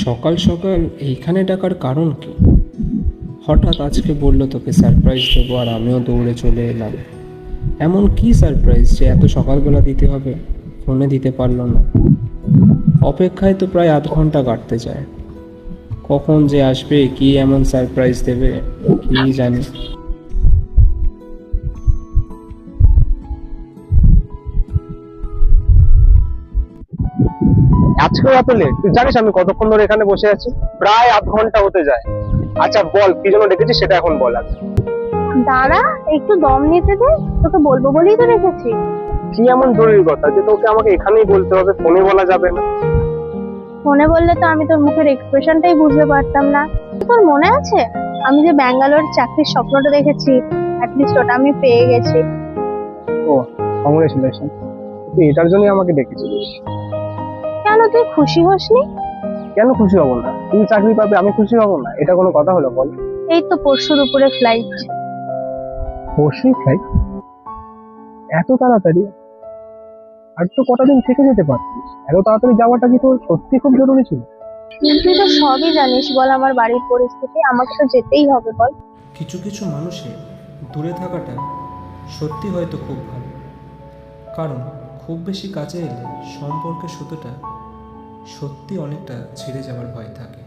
সকাল সকাল এইখানে ডাকার কারণ কি? হঠাৎ আজকে বললো তোকে সারপ্রাইজ দেবো আর আমিও দৌড়ে চলে এলাম। এমন কি সারপ্রাইজ যে এত সকালবেলা দিতে হবে? ফোনে দিতে পারলো না। অপেক্ষায় তো প্রায় আধ ঘন্টা কাটতে যায়। কখন যে আসবে, কি এমন সারপ্রাইজ দেবে, কি জানি। আজকেও এত লেট? তুই জানিস আমি কতক্ষণ ধরে এখানে বসে আছি? প্রায় আধ ঘন্টা হতে যায়। আচ্ছা বল, কি জন্য ডেকেছিস সেটা এখন বল আগে। দাঁড়া, একটু দম নিতে দে। তোকে বলবো বলেই তো রেখেছি। কি এমন জরুরি কথা যে তোকে আমাকে এখানেই বলতে হবে, ফোনে বলা যাবে না? ফোনে বললে তো আমি তোর মুখের এক্সপ্রেশনটাই বুঝতে পারতাম না। তোর মনে আছে আমি যে ব্যাঙ্গালোর চাকরির স্বপ্নটা দেখেছি, অ্যাটলিস্ট ওটা আমি পেয়ে গেছি। ও, কংগ্রেচুলেশন। তুই এটার জন্যই আমাকে ডেকেছিলিস? কেন, তুই খুশি হসনি? কেন খুশি হব না? তুই চাকরি পাবে, আমি খুশি হব না? এটা কোনো কথা হলো বল? এই তো পরশুর উপরে ফ্লাইট। পরশুই খাই? এত তাড়াতাড়ি? আর তো কটা দিন থেকে যেতে পারতিস। এত তাড়াতাড়ি যাওয়াটা কি তোর সত্যি খুব জরুরি ছিল? তুই তো সবই জানিস বল, আমার বাড়ির পরিস্থিতি, আমাকে তো যেতেই হবে বল। কিছু কিছু মানুষের দূরে থাকাটা সত্যি হয়তো খুব ভালো, কারণ খুব বেশি কাছে এলে সম্পর্কের সুতোটা সত্যি অনেকটা ছিঁড়ে যাওয়ার ভয় থাকে।